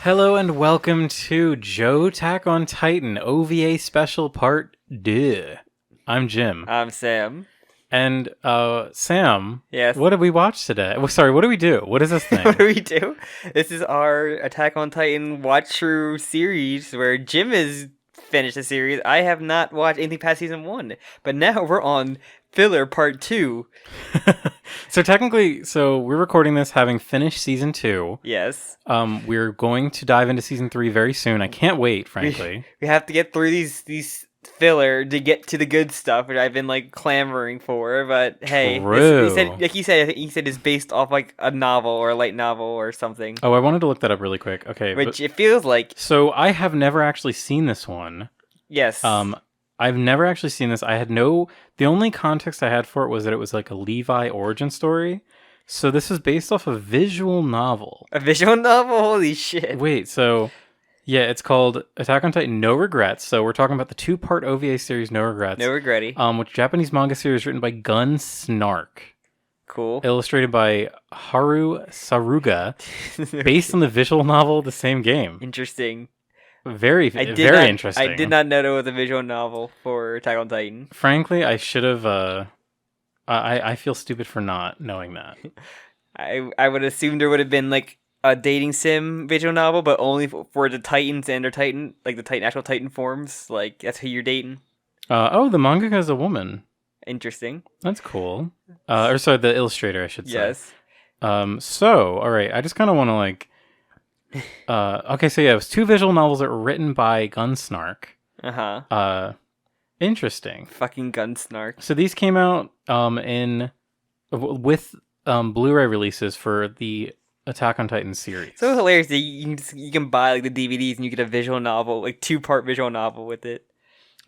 Hello and welcome to Jo-ttack on Titan OVA Special Part 2. I'm Jim. I'm Sam. And Sam, Yes. what did we watch today? Well, sorry, what do we do? What is this thing? What do we do? This is our Attack on Titan watch through series where Jim has finished the series. I have not watched anything past season 1, but now we're on filler part 2. So technically, we're recording this having finished season 2. Yes. We're going to dive into season 3 very soon. I can't wait, frankly. We have to get through these filler to get to the good stuff, which I've been clamoring for. But hey, True. he said it's based off a novel or a light novel or something. Oh, I wanted to look that up really quick. Okay, It feels like. So I have never actually seen this one. Yes. I've never actually seen this. The only context I had for it was that it was like a Levi origin story. So this is based off a visual novel. A visual novel? Holy shit. Wait, so yeah, it's called Attack on Titan No Regrets. So we're talking about the 2-part OVA series No Regrets. No regretty. Which Japanese manga series written by Gun Snark. Cool. Illustrated by Haru Saruga. Based on the visual novel The Same Game. Interesting. Very interesting. I did not know there was a visual novel for Attack on Titan. Frankly, I should have. I feel stupid for not knowing that. I would assume there would have been a dating sim visual novel, but only for the Titans and their Titan, the actual Titan forms. That's who you're dating. The mangaka is a woman. Interesting. That's cool. Or sorry, the illustrator, I should say. Yes. All right. I just kind of want to okay, so yeah, it was 2 visual novels that were written by Gun Snark. Interesting. Fucking Gun Snark. So these came out with Blu-ray releases for the Attack on Titan series. So hilarious that you can buy the DVDs and you get a visual novel, 2-part visual novel with it.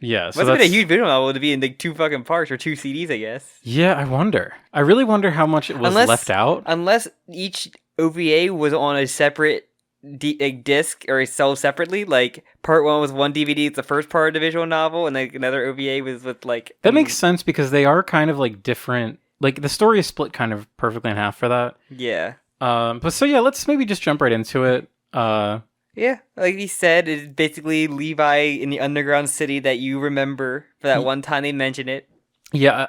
Yeah, so must have been a huge visual novel to be in 2 fucking parts or 2 CDs, I guess. Yeah, I wonder. I really wonder how much it was left out. Unless each OVA was on a separate disc or sold separately. Part 1 was 1 DVD, it's the first part of the visual novel, and another OVA was with That makes sense because they are kind of different. The story is split kind of perfectly in half for that. Yeah. But so yeah, let's maybe just jump right into it. Yeah, like he said, it's basically Levi in the underground city that you remember for that one time they mentioned it. Yeah,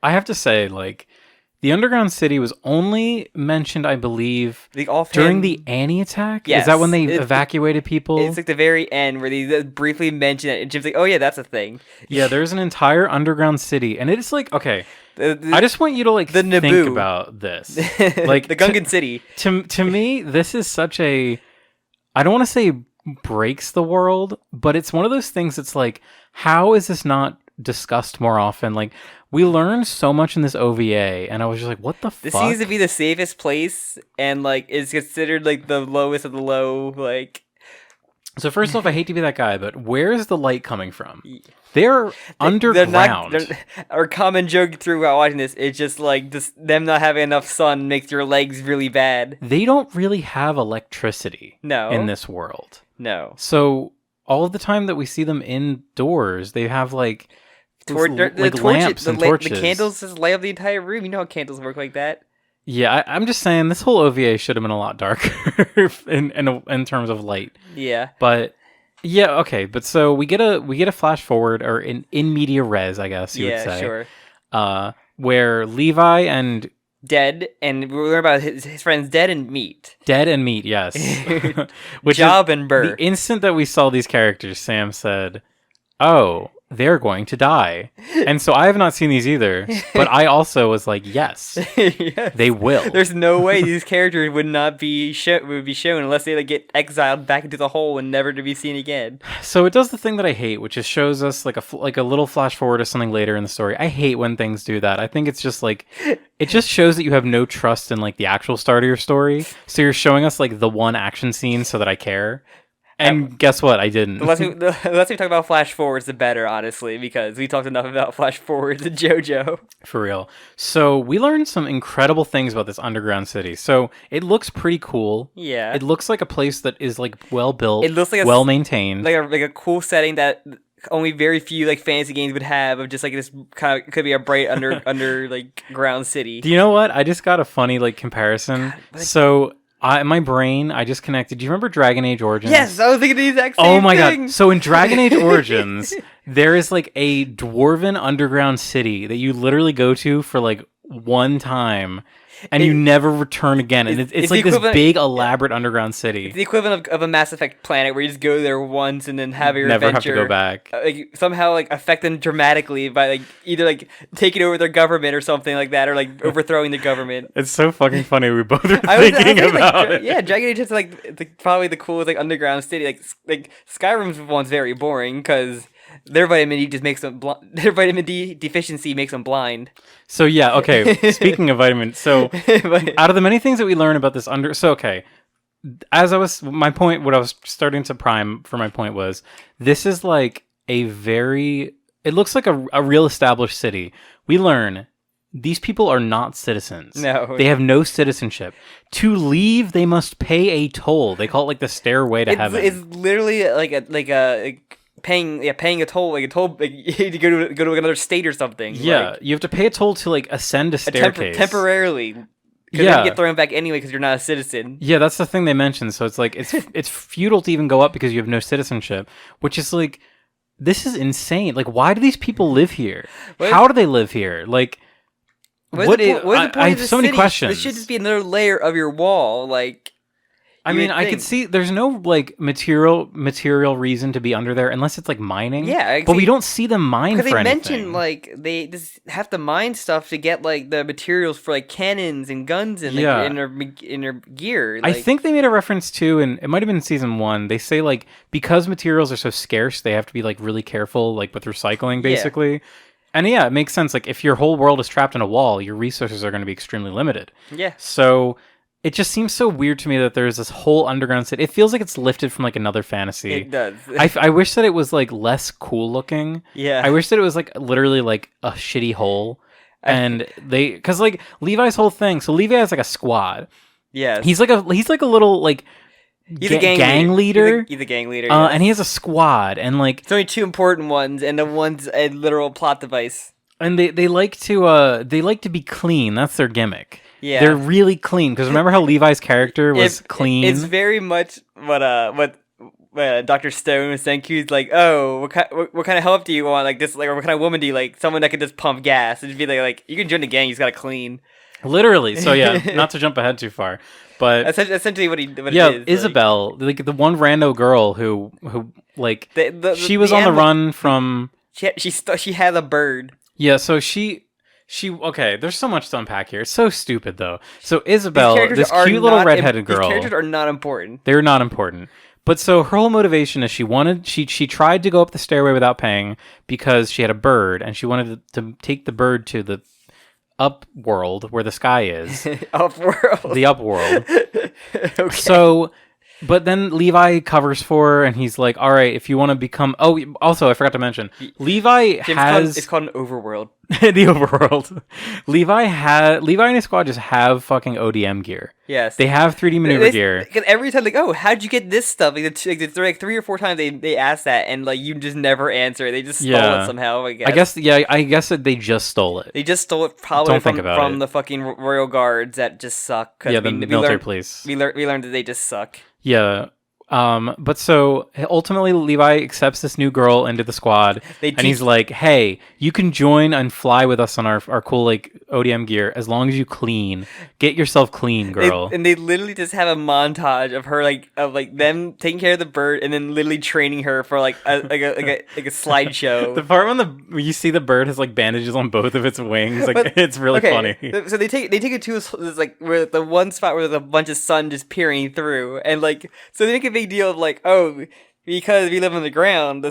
I have to say, the underground city was only mentioned, I believe, during the Annie attack. Yes. Is that when they evacuated people? It's the very end where they briefly mention it, and Jim's like, "Oh yeah, that's a thing." Yeah, there's an entire underground city, and it's okay. I just want you to the think Naboo. About this, the Gungan city. To me, this is such a. I don't want to say breaks the world, but it's one of those things that's how is this not discussed more often? We learned so much in this OVA, and I was just what the fuck? This seems to be the safest place, and is considered the lowest of the low. So first off, I hate to be that guy, but where is the light coming from? They're underground. Our common joke throughout watching this is just them not having enough sun makes your legs really bad. They don't really have electricity. No. In this world. No. So all of the time that we see them indoors, they have lamps and torches. The candles just light up the entire room. You know how candles work like that. Yeah, I'm just saying this whole OVA should have been a lot darker in terms of light. Yeah. But yeah, okay. But so we get a flash forward or in media res, I guess you would say. Sure. Where Levi and Dead, and we learn about his friends Dead and Meat. Dead and Meat, yes. Job and Burr. The instant that we saw these characters, Sam said, "Oh, they're going to die." And so I have not seen these either, but I also was yes, yes, they will. There's no way these characters would not be shown unless they get exiled back into the hole and never to be seen again. So it does the thing that I hate, which is shows us a little flash forward of something later in the story. I hate when things do that. I think it's just it just shows that you have no trust in the actual start of your story. So you're showing us the one action scene so that I care. And guess what? I didn't. The less we talk about flash forwards, the better, honestly, because we talked enough about flash forwards and JoJo. For real. So we learned some incredible things about this underground city. So it looks pretty cool. Yeah. It looks like a place that is well built. It looks well maintained. Like a cool setting that only very few fantasy games would have, of just this kind of could be a bright ground city. Do you know what? I just got a funny comparison. So In my brain, I just connected. Do you remember Dragon Age Origins? Yes, I was thinking the exact same Oh my thing. god. So in Dragon Age Origins, there is like a dwarven underground city that you literally go to for like one time and you never return again. And it's like this big, elaborate underground city. It's the equivalent of a Mass Effect planet where you just go there once and then have your Never adventure. have to go back. Like somehow like affect them dramatically by like either like taking over their government or something like that, or like overthrowing the government. It's so fucking funny. We both are thinking about it. Yeah, Dragon Age is like probably the coolest like underground city. Like Skyrim's one's very boring because their vitamin D just makes them their vitamin D deficiency makes them blind. So yeah, okay. Speaking of vitamins, so out of the many things that we learn about this okay. As what I was starting to prime for my point was, this is like it looks like a real established city. We learn these people are not citizens. No. They have no citizenship. To leave, they must pay a toll. They call it like the stairway to heaven. It's literally paying a toll to go to another state or something. Yeah, like, you have to pay a toll to like ascend a staircase temporarily. Because you get thrown back anyway because you're not a citizen. Yeah, that's the thing they mentioned. So it's like it's futile to even go up because you have no citizenship, which is like, this is insane. Like, why do these people live here? How do they live here? Like, I have so many questions. This should just be another layer of your wall. Like, I mean, I could see there's no like material reason to be under there unless it's like mining. Yeah, but we don't see them mine for anything. Because they mentioned like they just have to mine stuff to get like the materials for like cannons and guns and like, in their gear. Like, I think they made a reference to, and it might have been in season 1. They say like because materials are so scarce, they have to be like really careful like with recycling, basically. Yeah. And yeah, it makes sense. Like if your whole world is trapped in a wall, your resources are going to be extremely limited. Yeah. So it just seems so weird to me that there's this whole underground city. It feels like it's lifted from like another fantasy. It does. I wish that it was like less cool looking. Yeah. I wish that it was like literally like a shitty hole. And because like Levi's whole thing. So Levi has like a squad. Yeah. He's like a little like he's a gang leader. He's a gang leader. Yes. And he has a squad, and like it's only 2 important ones, and the one's a literal plot device. And they like to be clean. That's their gimmick. Yeah, they're really clean. Because remember how Levi's character was clean? It's very much what Dr. Stone was saying. He's like, oh, what kind of help do you want? Like this, like, or what kind of woman do you like? Someone that can just pump gas. It'd be like you can join the gang. You just gotta clean. Literally. So yeah, not to jump ahead too far, but essentially what it is. Yeah, Isabel, like the one rando girl who like she was on the run from. She had a bird. Yeah, so she okay, there's so much to unpack here. It's so stupid though. So Isabel, this cute little redheaded girl. These characters are not important. They're not important. But so her whole motivation is she tried to go up the stairway without paying because she had a bird and she wanted to take the bird to the Upworld where the sky is. Upworld. The Upworld. Okay. So but then Levi covers for her, and he's like, all right, if you want to become... Oh, also, I forgot to mention, Levi has... It's called an Overworld. The Overworld. Levi and his squad just have fucking ODM gear. Yes. They have 3D maneuver gear. Because every time, like, oh, how'd you get this stuff? Like, it's like 3 or 4 times they ask that, and, like, you just never answer it. They just stole it somehow, I guess. I guess that they just stole it. They just stole it probably from the fucking Royal Guards that just suck. Yeah, the military police. We learned that they just suck. Yeah. But so ultimately Levi accepts this new girl into the squad and he's like, hey, you can join and fly with us on our cool like ODM gear as long as you get yourself clean, girl. And they literally just have a montage of her of them taking care of the bird and then literally training her for like a slideshow. The part when you see the bird has like bandages on both of its wings, like it's really funny. So they take it to like where the one spot where there's a bunch of sun just peering through, and like so they make a big deal of like, oh, because we live on the ground,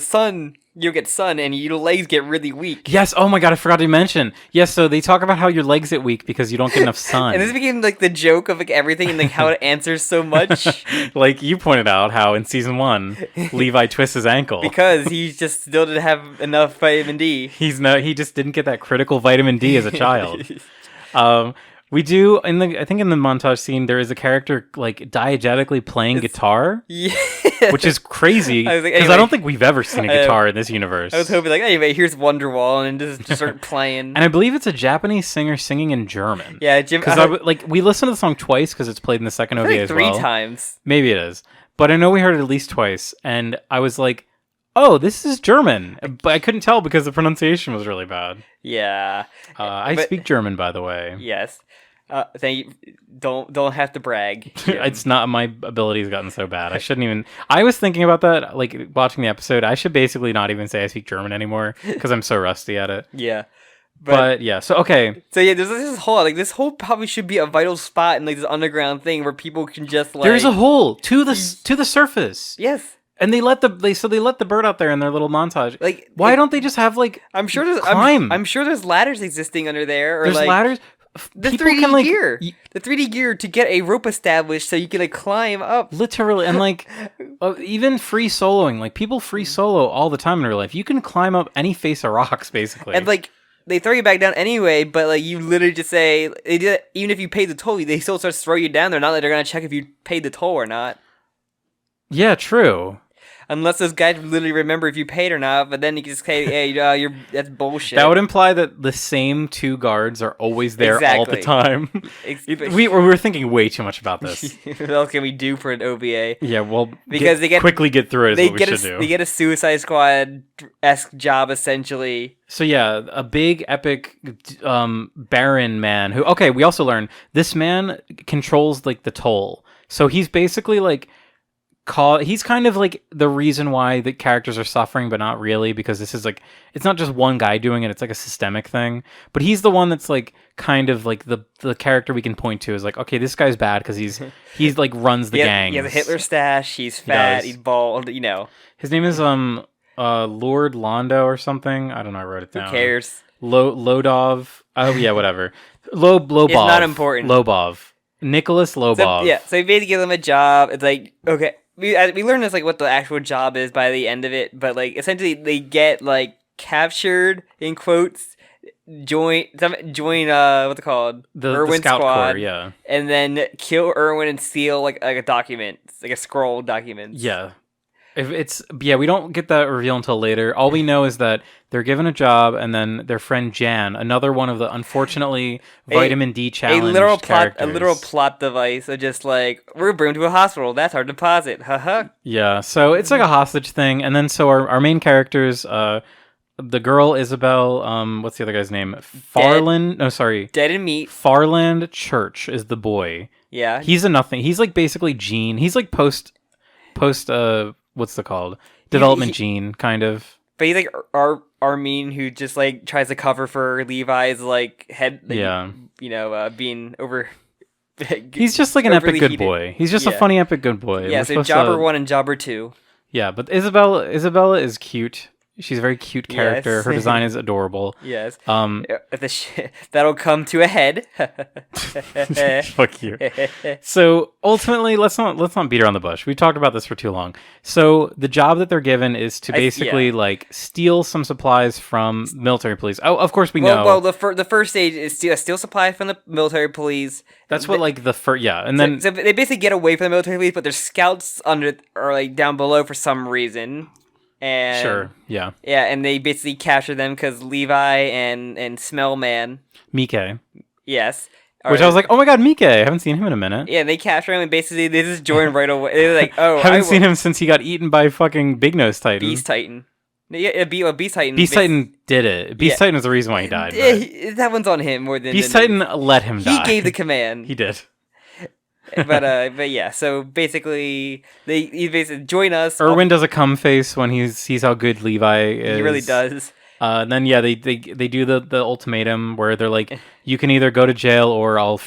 you'll get sun and your legs get really weak. Yes, oh my god, I forgot to mention. Yes, so they talk about how your legs get weak because you don't get enough sun. And this became like the joke of like everything and like how it answers so much. Like you pointed out how in season 1, Levi twists his ankle. Because he just still didn't have enough vitamin D. He just didn't get that critical vitamin D as a child. We do I think in the montage scene there is a character like diegetically playing guitar, Yeah. which is crazy I was because like, I anyway, don't think we've ever seen a guitar in this universe. I was hoping like, anyway, here's Wonderwall, and just start playing. And I believe it's a Japanese singer singing in German. Yeah, Jim. Because we listened to the song twice because it's played in the second OVA as well. 3 times. Maybe it is, but I know we heard it at least twice, and I was like, "Oh, this is German," but I couldn't tell because the pronunciation was really bad. Yeah. I speak German, by the way. Yes. Thank you. Don't have to brag. It's not, my ability has gotten so bad. I shouldn't even. I was thinking about that, like watching the episode. I should basically not even say I speak German anymore because I'm so rusty at it. Yeah. But yeah, so okay. So yeah, there's this hole. Like this hole probably should be a vital spot in like this underground thing where people can just like. There's a hole to the surface. Yes. And they let the bird out there in their little montage. Like, why don't they just have like I'm sure there's climb? I'm sure there's ladders existing under there. Or there's like, ladders. The People 3D can, like, gear. The 3D gear to get a rope established so you can like climb up. Literally, and like even free soloing, like people free solo all the time in real life. You can climb up any face of rocks, basically. And like they throw you back down anyway, but like you literally just say even if you paid the toll, they still start to throw you down. They're not like they're gonna check if you paid the toll or not. Yeah, true. Unless those guys literally remember if you paid or not, but then you can just say, "Hey, that's bullshit." That would imply that the same 2 guards are always there all the time. we were thinking way too much about this. What else can we do for an OVA? Yeah, well, because they quickly get through it. Is what we should do. They get a Suicide Squad-esque job essentially. So yeah, a big epic Baron man who. Okay, we also learn this man controls like the toll. So he's basically like. He's kind of like the reason why the characters are suffering, but not really, because this is like, it's not just one guy doing it, it's like a systemic thing. But he's the one that's like kind of like the character we can point to is like, okay, this guy's bad because he's like runs the gang. He has a Hitler stash, he's fat, he's bald, you know. His name is Lord Londo or something. I don't know, I wrote it down. Who cares? Lodov. Oh yeah, whatever. Lobov. It's not important. Lobov. Nicholas Lobov. So he basically gives him a job. It's like, okay. We learn this like what the actual job is by the end of it, but like essentially they get like captured in quotes, join what's it called, the Scout squad, Corps, yeah, and then kill Irwin and steal like a document, like a scroll document. Yeah, we don't get that reveal until later. All we know is that they're given a job, and then their friend Jan, another one of the unfortunately vitamin D challenged characters. A literal plot device of just like, we're bringing to a hospital. That's our deposit. Haha. Yeah, so it's like a hostage thing, and then so our main characters, the girl Isabel, what's the other guy's name? Farland. No, sorry. Dead and Meat. Farland Church is the boy. Yeah. He's a nothing. He's like basically Gene. He's like post. What's the called? Development Gene, kind of. But he's like Armin, who just like tries to cover for Levi's like head. Like, yeah. You know, being over. He's just like an epic good boy. He's just a funny epic good boy. Yeah. So Jobber 1 and Jobber 2. Yeah, but Isabella is cute. She's a very cute character. Yes. Her design is adorable. Yes. That'll come to a head. Fuck you. So ultimately, let's not beat around the bush. We've talked about this for too long. So the job that they're given is to basically like steal some supplies from military police. Oh, of course we know. Well, the first stage is steal supplies from the military police. That's what like the first, yeah, and then so they basically get away from the military police, but there's scouts or like down below for some reason. And sure, yeah, and they basically capture them because Levi and Smell Man, Mike, yes, which I was like, oh my god, Mike, I haven't seen him in a minute. Yeah, they capture him and basically they just join right away. They're like, oh, haven't seen him since he got eaten by fucking Big Nose Titan. Beast Titan. Yeah, Beast Titan. Beast Titan did it. Beast Titan is the reason why he died. That one's on him more than Beast Titan let him die. He gave the command. He did. but yeah, so basically they basically join us. Irwin does a cum face when he sees how good Levi is. He really does. Then yeah, they do the ultimatum where they're like, you can either go to jail or I'll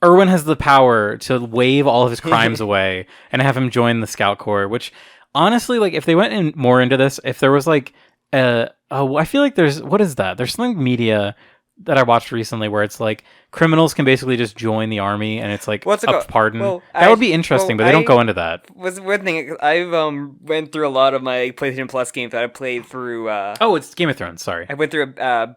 Irwin has the power to waive all of his crimes away and have him join the Scout Corps. Which honestly, like if they went more into this, if there was like I feel like there's what is that? There's something media that I watched recently where it's like criminals can basically just join the army and it's like What's it a called? pardon. Well, That would be interesting, but they don't go into that. Was one thing I've went through a lot of my PlayStation Plus games that I played through. Oh, it's Game of Thrones. Sorry, I went through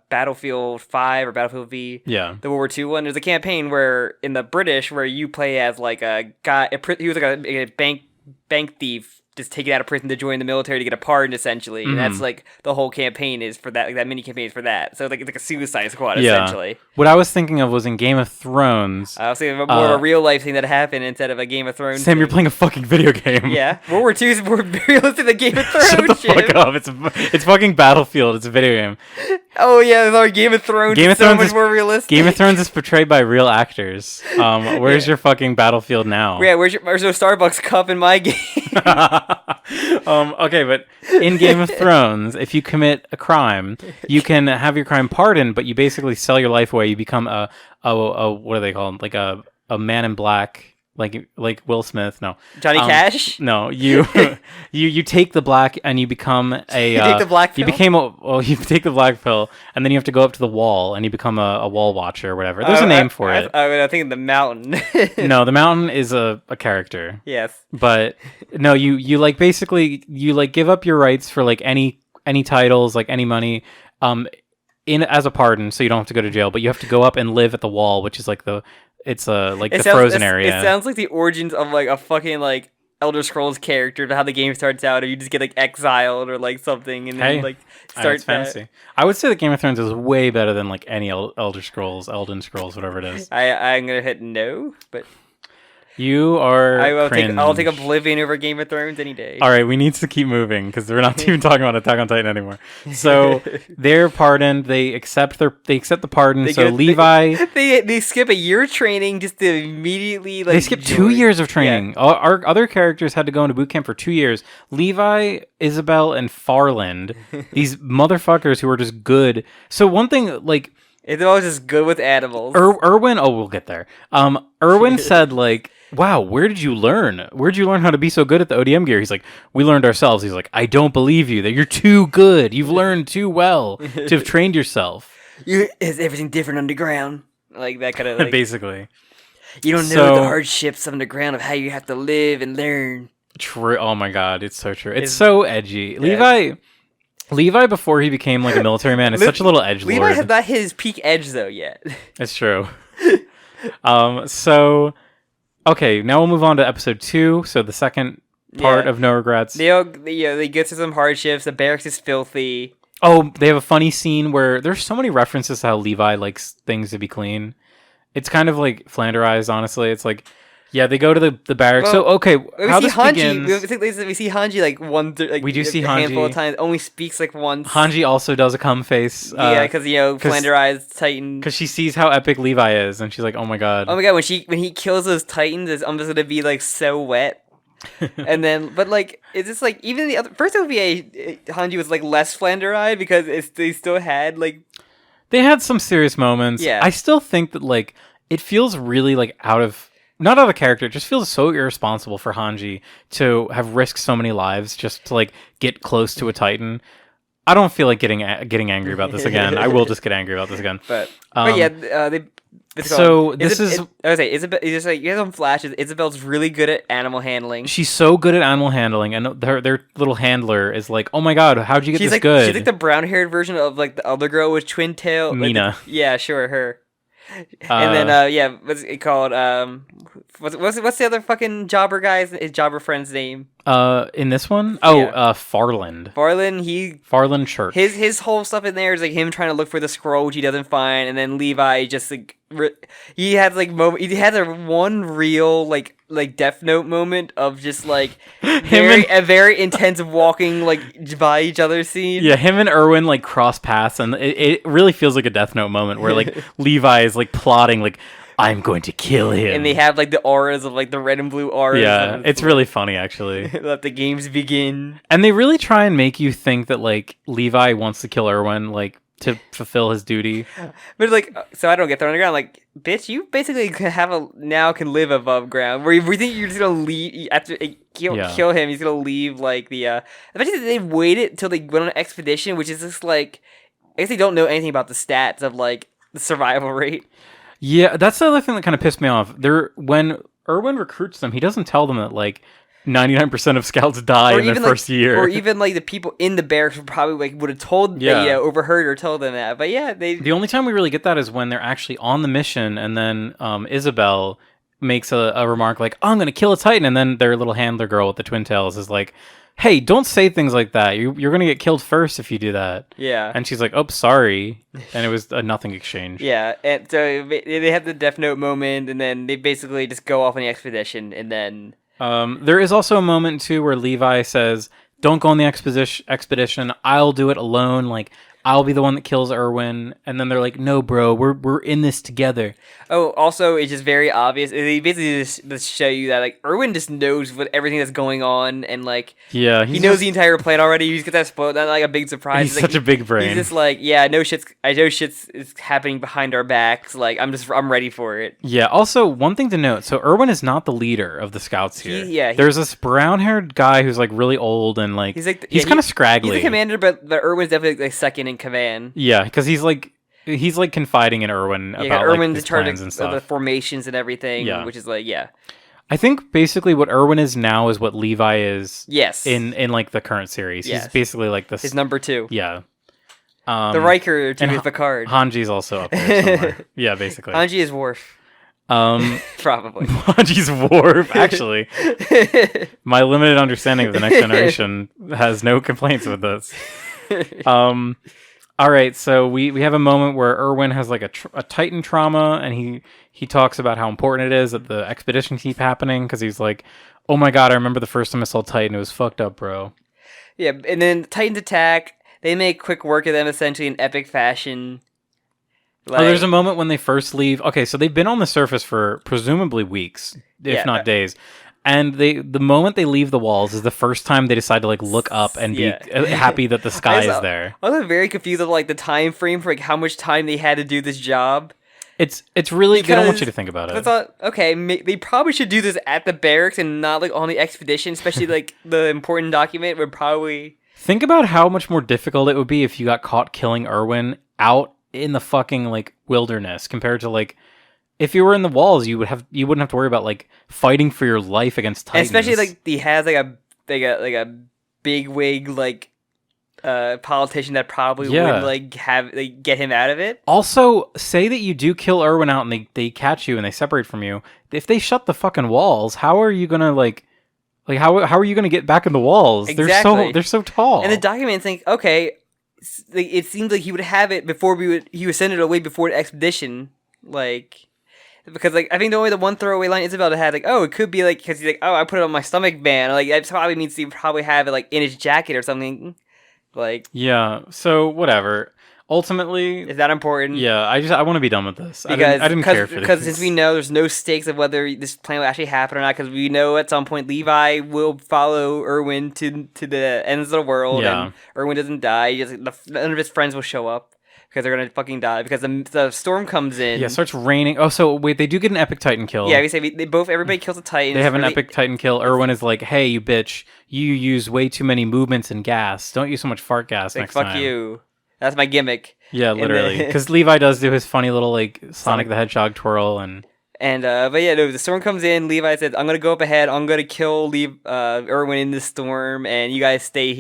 Battlefield 5 or Battlefield V. yeah. The World War II one. There's a campaign where in the British where you play as like a guy. He was like a bank thief. Just take it out of prison to join the military to get a pardon, essentially. And that's like the whole campaign is for that. Like that mini campaign is for that. So like it's like a Suicide Squad, essentially. What I was thinking of was in Game of Thrones. I was thinking more of a real life thing that happened instead of a Game of Thrones. Sam, thing. you're playing a fucking video game. Yeah, World War II is more realistic than Game of Thrones. Shut the fuck up! It's fucking Battlefield. It's a video game. Oh yeah, our Game of Thrones. Game of is so Thrones much is more realistic. Game of Thrones is portrayed by real actors. Where's your fucking Battlefield now? Yeah, where's your Starbucks cup in my game? Okay, but in Game of Thrones, if you commit a crime, you can have your crime pardoned, but you basically sell your life away. You become a what are they called? Like a man in black, like Will Smith. No, Johnny Cash. No, you take the black and you become a. You take the black pill? You take the black pill and then you have to go up to the wall and you become a wall watcher or whatever. There's a name for it. I think the Mountain. No, the Mountain is a character. Yes. But no, you like basically you like give up your rights for like any titles, like any money, in as a pardon, so you don't have to go to jail, but you have to go up and live at the wall, which is like the frozen area. It sounds like the origins of like a fucking like Elder Scrolls character to how the game starts out, or you just get like exiled or like something, and then like start fancy. I would say that Game of Thrones is way better than like any Elden Scrolls, whatever it is. I'm gonna hit no, but. You are I'll take Oblivion over Game of Thrones any day. All right, we need to keep moving because we're not even talking about Attack on Titan anymore. So they're pardoned. They accept the pardon. Levi they skip a year of training just to immediately like. They skip 2 years of training. Yeah. Our other characters had to go into boot camp for 2 years. Levi, Isabel, and Farland, these motherfuckers who are just good. So one thing like. It's always just good with animals. Erwin, we'll get there. Erwin said like, wow, where did you learn? Where'd you learn how to be so good at the ODM gear? He's like, we learned ourselves. He's like, I don't believe you. That you're too good. You've learned too well to have trained yourself. Is everything different underground? Like that kind of like, basically. You don't know the hardships underground of how you have to live and learn. True. Oh my god, it's so true. It's so edgy. Yeah. Levi, before he became like a military man, is such a little edgelord. Levi has not hit his peak edge though yet. It's true. So, okay, now we'll move on to episode 2. So the second part of No Regrets. They get to some hardships. The barracks is filthy. Oh, they have a funny scene where there's so many references to how Levi likes things to be clean. It's kind of like Flanderized, honestly. It's like, yeah, they go to the barracks. Well, so, okay, how this Hanji, begins... We see Hanji like we do see a Hanji. handful of times. Only speaks like once. Hanji also does a cum face. Because Flanderized Titan. Because she sees how epic Levi is, and she's like, oh my god. Oh my god, when he kills those Titans, it's almost gonna be like so wet. And then, but like, it's just like even the other first OVA, Hanji was like less Flanderized because they still had like. They had some serious moments. Yeah. I still think that like it feels really like not out of character. It just feels so irresponsible for Hanji to have risked so many lives just to like get close to a Titan. I don't feel like getting angry about this again. I will just get angry about this again. But yeah, so this is. I was say Isabel. It's just like you have some flashes. Isabel's really good at animal handling. She's so good at animal handling, and their little handler is like, "Oh my god, how'd you get this like, good?" She's like the brown-haired version of like the other girl with twin tail. Mina. Yeah, sure, her. And then what's it called? What's the other fucking jobber guy's his jobber friend's name? In this one? Farland. Farland Church. His whole stuff in there is like him trying to look for the scroll which he doesn't find, and then Levi just like he has like he has a one real like Death Note moment of just like a very intense walking like by each other scene. Yeah, him and Erwin like cross paths, and it really feels like a Death Note moment where like Levi is like plotting like, I'm going to kill him. And they have like the auras of like the red and blue auras. Yeah, it's really funny actually. Let the games begin. And they really try and make you think that like Levi wants to kill Erwin like to fulfill his duty. But like, so I don't get thrown on the ground. Like, bitch, you basically can live above ground. Where you think you're just gonna leave after kill him. He's gonna leave like the. Imagine they waited until they went on an expedition, which is just like, I guess they don't know anything about the stats of like survival rate. Yeah, that's the other thing that kind of pissed me off. When Erwin recruits them, he doesn't tell them that like 99% of scouts die in their first year. Or even like the people in the barracks would probably like would have told, overheard or told them that. But yeah, the only time we really get that is when they're actually on the mission, and then Isabel makes a remark like, "Oh, I'm gonna kill a Titan," and then their little handler girl with the twin tails is like, "Hey, don't say things like that. You're gonna get killed first if you do that." Yeah. And she's like, "Oh, sorry," and it was a nothing exchange. Yeah, and so they have the Death Note moment, and then they basically just go off on the expedition, and then there is also a moment too where Levi says, "Don't go on the expedition. I'll do it alone. Like I'll be the one that kills Erwin." And then they're like, "No, bro, we're in this together." Oh, also, it's just very obvious. They basically just show you that like Erwin just knows what everything that's going on, and like he knows the entire plan already. He's got that spoiled. Not like a big surprise. He's such a big brain. He's just like, yeah, I know shit's is happening behind our backs. Like I'm ready for it. Yeah. Also, one thing to note: so Erwin is not the leader of the scouts here. There's this brown-haired guy who's like really old and like he's kind of scraggly. He's the commander, but Erwin's definitely like second in command. Yeah, because he's like confiding in Erwin about Erwin's like his in charge plans and stuff. of the formations and everything. Yeah. Which is like I think basically what Erwin is now is what Levi is. Yes. In like the current series, he's basically like this. His number 2. Yeah. The Riker to Picard. Hanji's also up there somewhere. Yeah, basically. Hanji is Worf. Probably. Hanji's Worf, actually. My limited understanding of the Next Generation has no complaints with this. All right, so we have a moment where Erwin has like a Titan trauma, and he talks about how important it is that the expedition keep happening, because he's like, "Oh my god, I remember the first time I saw Titan. It was fucked up, bro." Yeah, and then Titans attack. They make quick work of them, essentially in epic fashion. Like, there's a moment when they first leave. Okay, so they've been on the surface for presumably weeks, if not days. And the moment they leave the walls is the first time they decide to like look up and be happy that the sky is there. I was very confused of like the time frame for like how much time they had to do this job. It's really, they don't want you to think about it. I thought, okay, they probably should do this at the barracks and not like on the expedition, especially like the important document would probably. Think about how much more difficult it would be if you got caught killing Erwin out in the fucking like wilderness compared to like. If you were in the walls, you wouldn't have to worry about like fighting for your life against Titans. And especially like he has like a big wig like politician that probably would like have get him out of it. Also, say that you do kill Erwin out and they catch you and they separate from you. If they shut the fucking walls, how are you gonna like how are you gonna get back in the walls? Exactly. They're so tall. And the document think, okay, it seems like he would have it before he would send it away before the expedition, like. Because, like, I think the one throwaway line Isabel had, like, oh, it could be, like, because he's like, oh, I put it on my stomach band. Like, that probably means he probably have it, like, in his jacket or something. Like. Yeah, so, whatever. Ultimately. Is that important? Yeah, I want to be done with this. Because, I didn't care for this. Because since we know there's no stakes of whether this plan will actually happen or not, because we know at some point Levi will follow Erwin to the ends of the world, and Erwin doesn't die. None of his friends will show up. Because they're gonna fucking die. Because the storm comes in. Yeah, it starts raining. Oh, so wait, they do get an epic Titan kill. Yeah, we say everybody kills a Titan. They have an epic Titan kill. Erwin is like, "Hey, you bitch! You use way too many movements and gas. Don't use so much fart gas next time." Fuck you. That's my gimmick. Yeah, literally. Because Levi does do his funny little like Sonic the Hedgehog twirl and. But yeah, no, the storm comes in. Levi says, "I'm gonna go up ahead. I'm gonna kill Erwin in this storm, and you guys stay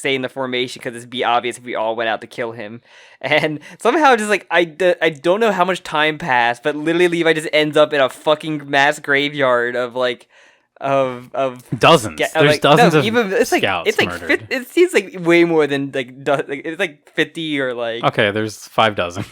in the formation because it'd be obvious if we all went out to kill him." And somehow, just like I don't know how much time passed, but literally Levi just ends up in a fucking mass graveyard of like of dozens. There's dozens of scouts murdered. It seems like way more than it's like 50 or like. Okay, there's 5 dozen.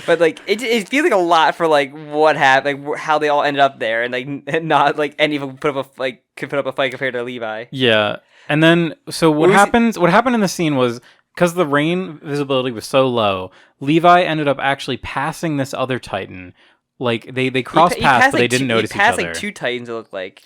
But like it feels like a lot for like what happened, like how they all ended up there, and like not like any of them could put up a fight compared to Levi. Yeah, and then so what happened in the scene was because the rain visibility was so low, Levi ended up actually passing this other Titan. Like they crossed paths, but they didn't notice each other. He passed like 2 Titans. It looked like.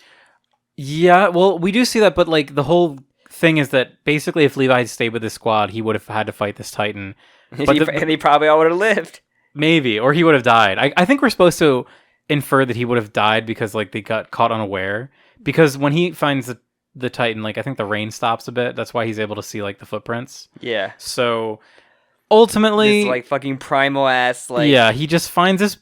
Yeah, well, we do see that, but like the whole thing is that basically, if Levi had stayed with his squad, he would have had to fight this Titan. But and he probably all would have lived. Maybe, or he would have died. I think we're supposed to infer that he would have died because like they got caught unaware. Because when he finds the Titan, like I think the rain stops a bit. That's why he's able to see like the footprints. Yeah. So ultimately, this like fucking primal ass like yeah, he just finds this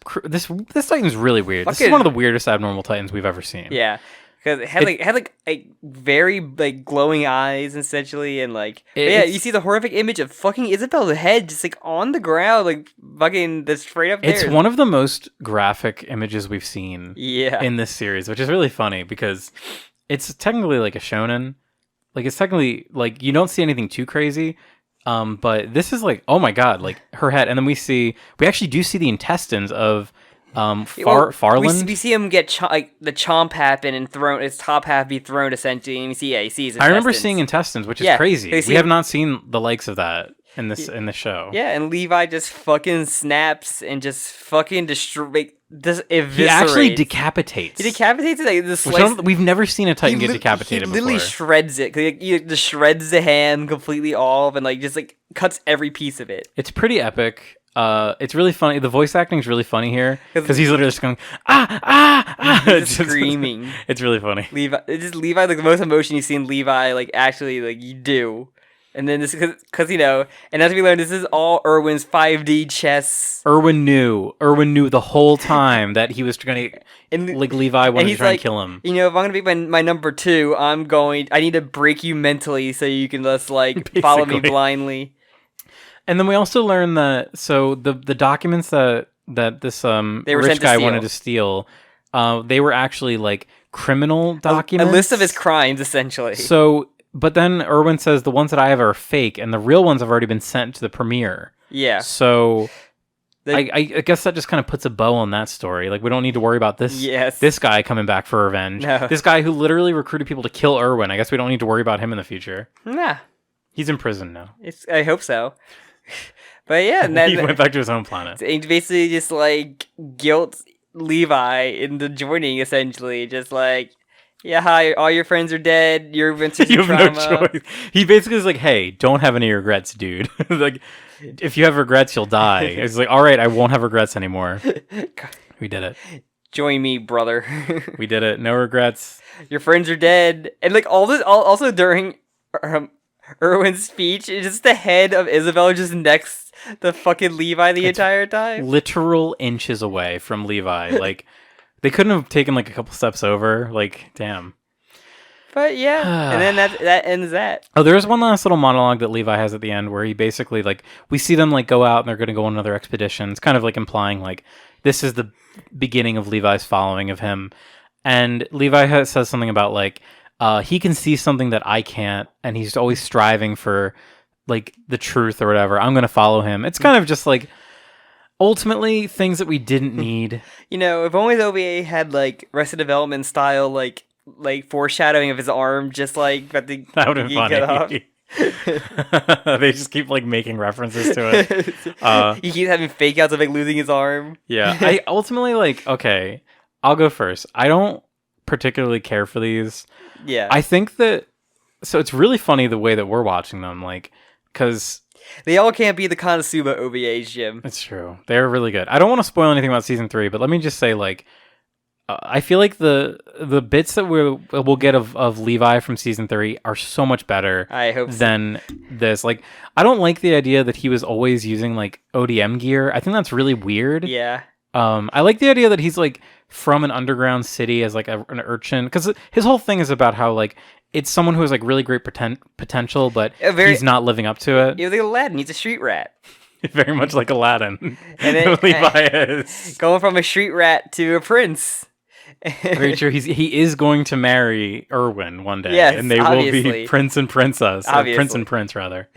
Titan's really weird. This is Fucking- one of the weirdest abnormal Titans we've ever seen. yeah. Because it had like very like glowing eyes essentially, and like you see the horrific image of fucking Isabel's head just like on the ground, like fucking that's straight up there. It's one of the most graphic images we've seen Yeah. in this series, which is really funny because it's technically like a shonen. Like it's technically like you don't see anything too crazy. But this is like, oh my god, like her head, and then we actually do see the intestines of Farland. We see him get the chomp happen and thrown his top half be thrown essentially, and we see he sees. I remember seeing intestines, which is crazy. We have not seen the likes of that in this show. Yeah, and Levi just fucking snaps and just fucking destroy. Just eviscerates. He actually decapitates. He decapitates it like this. We've never seen a Titan get decapitated. He literally before. shreds it. He just shreds the hand completely off and like just like cuts every piece of it. It's pretty epic. It's really funny. The voice acting is really funny here because he's literally just going just screaming. It's really funny. Levi, like the most emotion you've seen Levi like actually like you do. And then this because and as we learned, this is all Erwin's 5D chess. Erwin knew the whole time that he was gonna like Levi wanted to try and kill him. If I'm gonna be my number 2, I need to break you mentally so you can just like follow me blindly. And then we also learn that the documents that this rich guy wanted to steal, they were actually like criminal documents. A list of his crimes, essentially. So, but then Erwin says the ones that I have are fake, and the real ones have already been sent to the premiere. Yeah. So, I guess that just kind of puts a bow on that story. Like, we don't need to worry about this guy coming back for revenge. No. This guy who literally recruited people to kill Erwin. I guess we don't need to worry about him in the future. Nah. He's in prison now. I hope so. But yeah, and then he went back to his home planet. He basically just like guilt Levi into joining, essentially, just like, yeah, hi, all your friends are dead. You're went through some trauma. No choice. He basically is like, hey, don't have any regrets, dude. Like, if you have regrets, you'll die. It's like, all right, I won't have regrets anymore. We did it. Join me, brother. We did it. No regrets. Your friends are dead, and like all this, also during Erwin's speech, it's just the head of Isabel just next to fucking Levi the entire time. Literal inches away from Levi. Like, they couldn't have taken like a couple steps over. Like, damn. But yeah, and then that ends that. Oh, there's one last little monologue that Levi has at the end where he basically like we see them like go out and they're going to go on another expedition. It's kind of like implying like this is the beginning of Levi's following of him. And Levi says something about like he can see something that I can't, and he's always striving for like the truth or whatever. I'm going to follow him. It's kind of just like ultimately things that we didn't need. If only the OVA had like Arrested Development style like foreshadowing of his arm, just like that would have been funny. They just keep like making references to it. He keeps having fake outs of like losing his arm. Yeah, I ultimately like. Okay, I'll go first. I don't particularly care for these. Yeah, I think that. So it's really funny the way that we're watching them, like, because they all can't be the Konosuba OVAs, Jim. It's true. They're really good. I don't want to spoil anything about season 3, but let me just say, like, I feel like the bits that we'll get of Levi from season 3 are so much better. I hope than this. Like, I don't like the idea that he was always using like ODM gear. I think that's really weird. Yeah. I like the idea that he's like from an underground city as like an urchin, because his whole thing is about how like it's someone who has like really great potential, but he's not living up to it. He was like Aladdin. He's a street rat. Very much like Aladdin. And then, Levi is going from a street rat to a prince. Very true. He is going to marry Erwin one day, yes, and they obviously. will be prince and princess, prince and prince rather.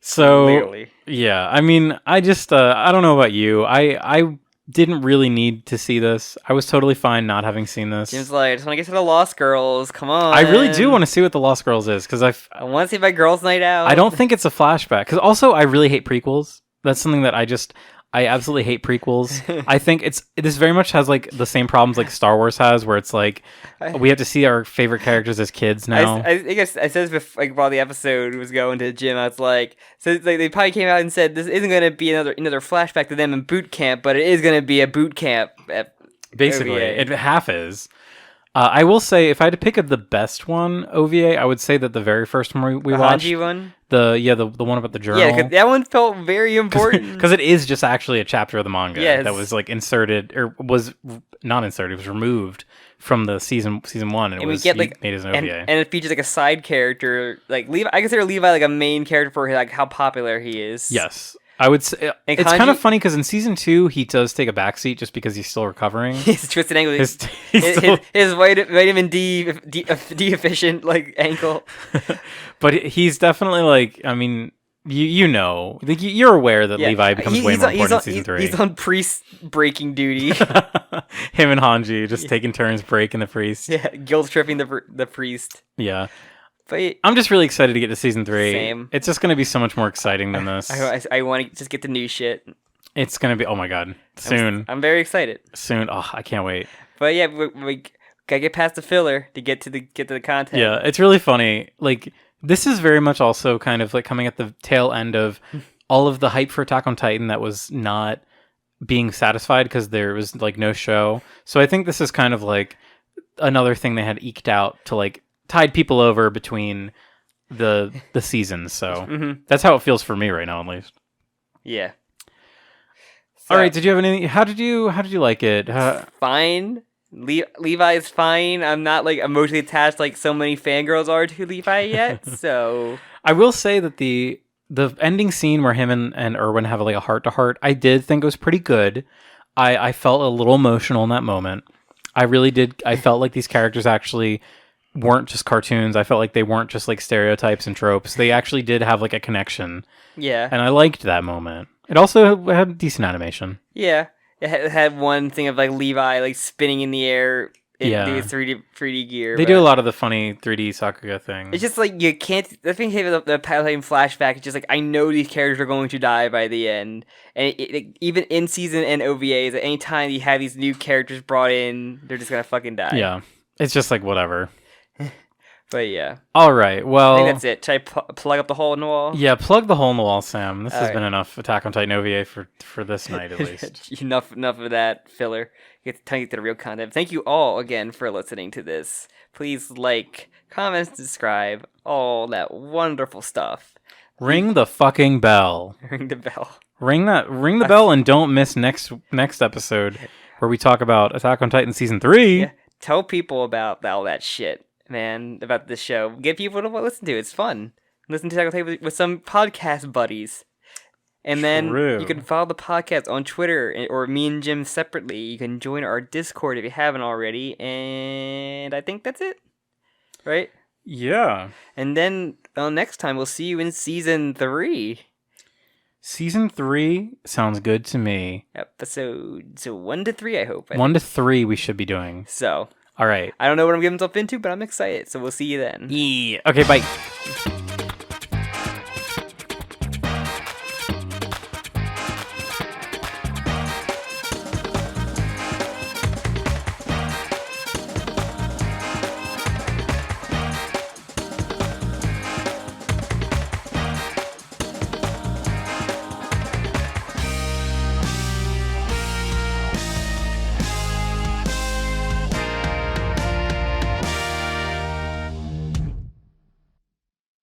So Literally. Yeah, I mean, I just I don't know about you. I didn't really need to see this. I was totally fine not having seen this. Jim's like, I just want to get to the Lost Girls. Come on. I really do want to see what the Lost Girls is, because I want to see my girls' night out. I don't think it's a flashback, because also I really hate prequels. That's something that I absolutely hate prequels. I think this very much has like the same problems like Star Wars has, where it's like we have to see our favorite characters as kids now. I guess I said this like while the episode was going to the gym. I was like, so like, they probably came out and said this isn't going to be another flashback to them in boot camp, but it is going to be a boot camp. Basically, OVA. it half is. I will say, if I had to pick the best one OVA, I would say that the very first one we The watched, Hanji one? the one about the journal. Yeah, 'cause that one felt very important. Because it is just actually a chapter of the manga Yes. that was like inserted, or was not inserted, it was removed from the season one, and it we was get like made as an OVA. and it features like a side character, like Levi. I consider Levi like a main character for like how popular he is. Yes. I would say And it's kind of Kanji- funny because in season 2 he does take a backseat just because he's still recovering. His twisted ankle, His, his vitamin D deficient like ankle. but he's definitely like, I mean, you know, like you're aware that Yeah. Levi becomes way more important in season 3. He's on priest breaking duty. Him and Hanji just taking turns breaking the priest. Yeah, guilt tripping the priest. Yeah. But I'm just really excited to get to season 3. Same. It's just going to be so much more exciting than this. I want to just get the new shit. It's going to be, oh my god, soon. I'm very excited. Soon. Oh, I can't wait. But yeah, we gotta get past the filler to get to the content. Yeah, it's really funny. Like, this is very much also kind of like coming at the tail end of all of the hype for Attack on Titan that was not being satisfied because there was like no show. So I think this is kind of like another thing they had eked out to like tide people over between the seasons. So that's how it feels for me right now, at least. Yeah. All right. Did you have any? How did you like it? Fine. Levi is fine. I'm not like emotionally attached like so many fangirls are to Levi yet. So I will say that the ending scene where him and Erwin have like a heart to heart, I did think it was pretty good. I felt a little emotional in that moment. I really did. I felt like these characters actually weren't just cartoons. I felt like they weren't just like stereotypes and tropes. They actually did have like a connection. yeah. And I liked that moment. It also had decent animation. Yeah. It had one thing of like Levi like spinning in the air in Yeah. the 3D gear. They do a lot of the funny 3D Sakuga things. It's just like you can't. The thing with the Titan flashback is just like I know these characters are going to die by the end, and even in season and OVAs, at any time you have these new characters brought in, they're just gonna fucking die. Yeah. It's just like whatever. But yeah. All right. Well, I think that's it. Should I plug up the hole in the wall? yeah, plug the hole in the wall, Sam. This has Alright. been enough Attack on Titan OVA for this night, at least. enough of that filler. Get to the real content. Thank you all again for listening to this. Please like, comment, subscribe, all that wonderful stuff. Ring the fucking bell. Ring the bell. Ring the bell, and don't miss next episode where we talk about Attack on Titan season 3. Yeah. Tell people about all that shit, man, about this show. Get people to listen to it. It's fun. Listen to Attack on Titan with some podcast buddies. And then True. you can follow the podcast on Twitter or me and Jim separately. You can join our Discord if you haven't already. And I think that's it. Right? Yeah. And then next time we'll see you in season 3. Season 3 sounds good to me. Episode 1 to 3, I hope. 1 to 3 we should be doing. So, All right. I don't know what I'm getting myself into, but I'm excited. So we'll see you then. Yeah. Okay, bye.